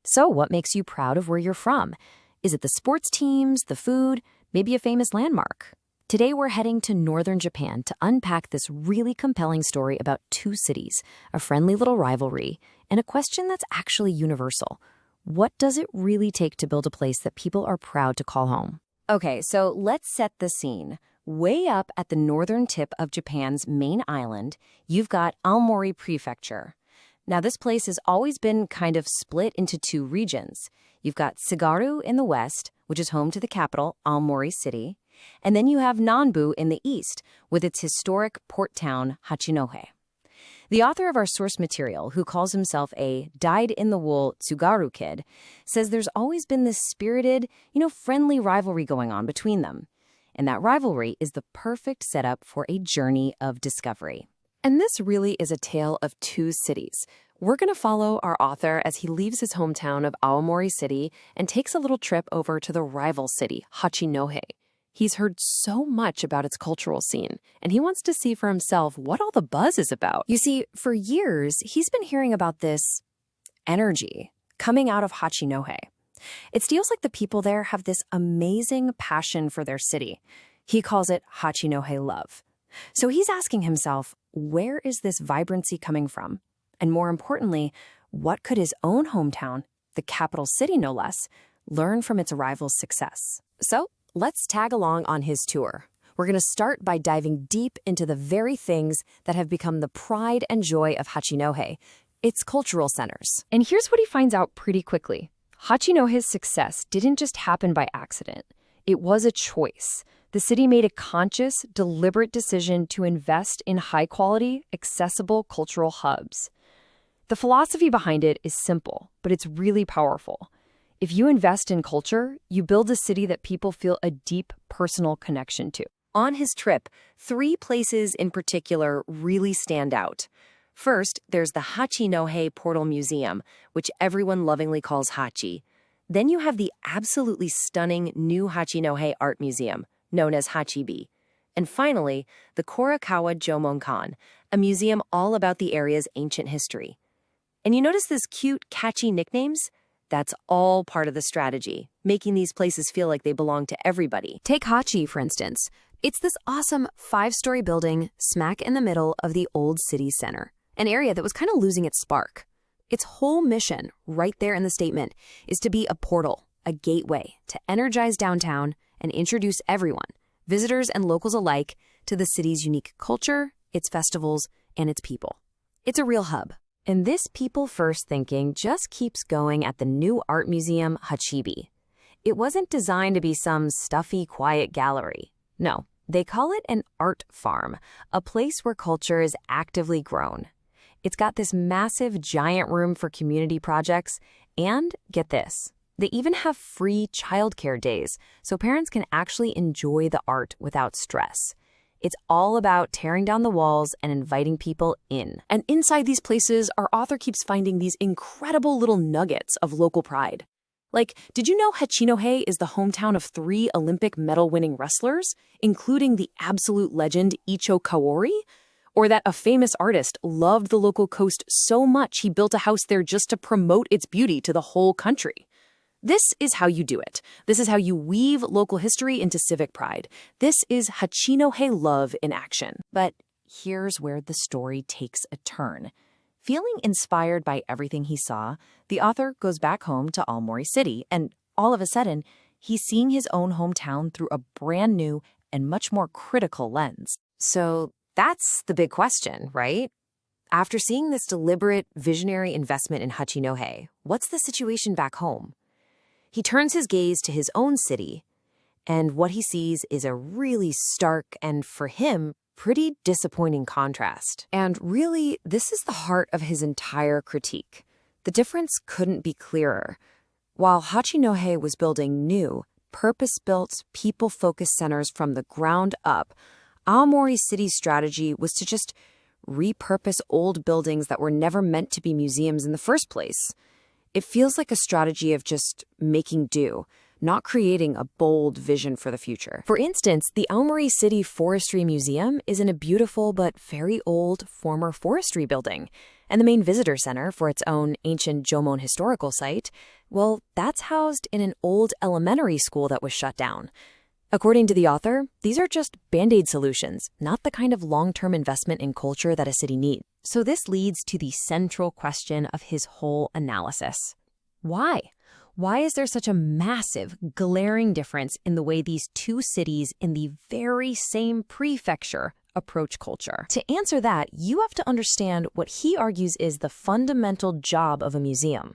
So what makes you proud of where you're from? Is it the sports teams, the food, maybe a famous landmark? Today we're heading to northern Japan to unpack this really compelling story about two cities, a friendly little rivalry, and a question that's actually universal. What does it really take to build a place that people are proud to call home? Okay, so let's set the scene. Way up at the northern tip of Japan's main island, you've got Aomori Prefecture. Now, this place has always been kind of split into two regions. You've got Tsugaru in the west, which is home to the capital, Aomori City, and then you have Nanbu in the east, with its historic port town, Hachinohe. The author of our source material, who calls himself a dyed-in-the-wool Tsugaru kid, says there's always been this spirited, friendly rivalry going on between them. And that rivalry is the perfect setup for a journey of discovery. And this really is a tale of two cities. We're going to follow our author as he leaves his hometown of Aomori City and takes a little trip over to the rival city, Hachinohe. He's heard so much about its cultural scene, and he wants to see for himself what all the buzz is about. You see, for years, he's been hearing about this energy coming out of Hachinohe. It feels like the people there have this amazing passion for their city. He calls it Hachinohe love. So he's asking himself, where is this vibrancy coming from? And more importantly, what could his own hometown, the capital city no less, learn from its rival's success? So let's tag along on his tour. We're going to start by diving deep into the very things that have become the pride and joy of Hachinohe, its cultural centers. And here's what he finds out pretty quickly. Hachinohe's success didn't just happen by accident. It was a choice. The city made a conscious, deliberate decision to invest in high-quality, accessible cultural hubs. The philosophy behind it is simple, but it's really powerful. If you invest in culture, you build a city that people feel a deep personal connection to. On his trip, 3 places in particular really stand out. First, there's the Hachinohe Portal Museum, which everyone lovingly calls Hachi. Then you have the absolutely stunning new Hachinohe Art Museum, known as Hachibi. And finally, the Korakawa Jomonkan, a museum all about the area's ancient history. And you notice this cute, catchy nicknames? That's all part of the strategy, making these places feel like they belong to everybody. Take Hachi, for instance. It's this awesome 5-story building smack in the middle of the old city center, an area that was kind of losing its spark. Its whole mission, right there in the statement, is to be a portal, a gateway to energize downtown and introduce everyone, visitors and locals alike, to the city's unique culture, its festivals, and its people. It's a real hub. And this people-first thinking just keeps going at the new art museum, Hachibi. It wasn't designed to be some stuffy, quiet gallery. No, they call it an art farm, a place where culture is actively grown. It's got this massive, giant room for community projects, and get this, they even have free childcare days, so parents can actually enjoy the art without stress. It's all about tearing down the walls and inviting people in. And inside these places, our author keeps finding these incredible little nuggets of local pride. Like, did you know Hachinohe is the hometown of 3 Olympic medal-winning wrestlers, including the absolute legend Icho Kaori? Or that a famous artist loved the local coast so much he built a house there just to promote its beauty to the whole country? This is how you do it. This is how you weave local history into civic pride. This is Hachinohe love in action. But here's where the story takes a turn. Feeling inspired by everything he saw, the author goes back home to Aomori City, and all of a sudden, he's seeing his own hometown through a brand new and much more critical lens. So that's the big question, right? After seeing this deliberate, visionary investment in Hachinohe, what's the situation back home? He turns his gaze to his own city, and what he sees is a really stark and, for him, pretty disappointing contrast. And really, this is the heart of his entire critique. The difference couldn't be clearer. While Hachinohe was building new, purpose-built, people-focused centers from the ground up, Aomori City's strategy was to just repurpose old buildings that were never meant to be museums in the first place. It feels like a strategy of just making do, not creating a bold vision for the future. For instance, the Aomori City Forestry Museum is in a beautiful but very old former forestry building. And the main visitor center for its own ancient Jomon historical site, well, that's housed in an old elementary school that was shut down. According to the author, these are just Band-Aid solutions, not the kind of long-term investment in culture that a city needs. So this leads to the central question of his whole analysis. Why? Why is there such a massive, glaring difference in the way these two cities in the very same prefecture approach culture? To answer that, you have to understand what he argues is the fundamental job of a museum.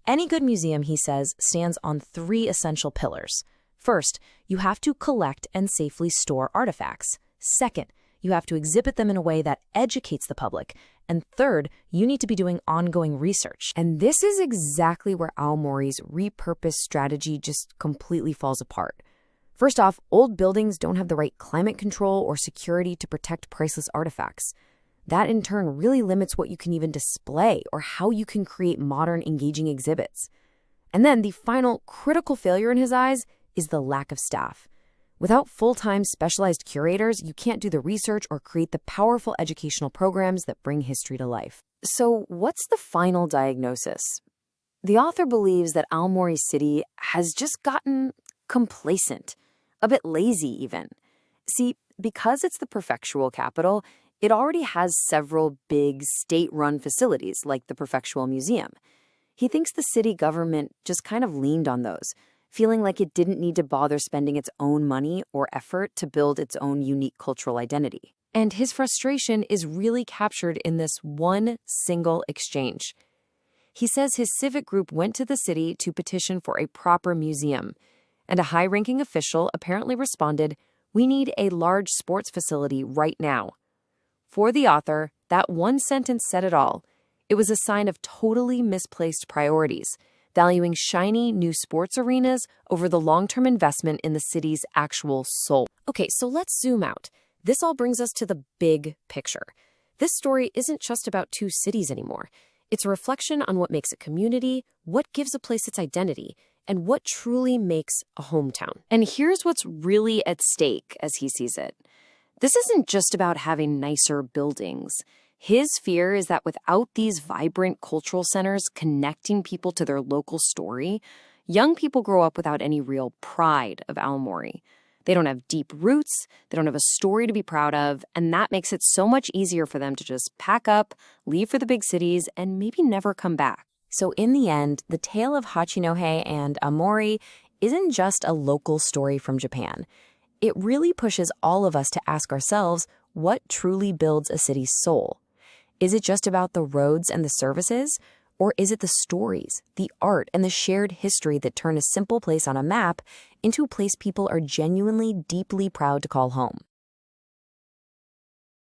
Any good museum, he says, stands on three essential pillars. First, you have to collect and safely store artifacts. Second, you have to exhibit them in a way that educates the public. And third, you need to be doing ongoing research. And this is exactly where Aomori's repurposed strategy just completely falls apart. First off, old buildings don't have the right climate control or security to protect priceless artifacts. That in turn really limits what you can even display or how you can create modern, engaging exhibits. And then the final critical failure in his eyes is the lack of staff. Without full-time specialized curators, you can't do the research or create the powerful educational programs that bring history to life. So what's the final diagnosis? The author believes that Aomori City has just gotten complacent, a bit lazy even. See, because it's the prefectural capital, it already has several big state-run facilities like the Prefectural Museum. He thinks the city government just kind of leaned on those, feeling like it didn't need to bother spending its own money or effort to build its own unique cultural identity. And his frustration is really captured in this one single exchange. He says his civic group went to the city to petition for a proper museum, and a high-ranking official apparently responded, "We need a large sports facility right now." For the author, that one sentence said it all. It was a sign of totally misplaced priorities, valuing shiny new sports arenas over the long-term investment in the city's actual soul. Okay, so let's zoom out. This all brings us to the big picture. This story isn't just about two cities anymore. It's a reflection on what makes a community, what gives a place its identity, and what truly makes a hometown. And here's what's really at stake as he sees it. This isn't just about having nicer buildings. His fear is that without these vibrant cultural centers connecting people to their local story, young people grow up without any real pride of Aomori. They don't have deep roots, they don't have a story to be proud of, and that makes it so much easier for them to just pack up, leave for the big cities, and maybe never come back. So in the end, the tale of Hachinohe and Aomori isn't just a local story from Japan. It really pushes all of us to ask ourselves, what truly builds a city's soul? Is it just about the roads and the services? Or is it the stories, the art, and the shared history that turn a simple place on a map into a place people are genuinely, deeply proud to call home?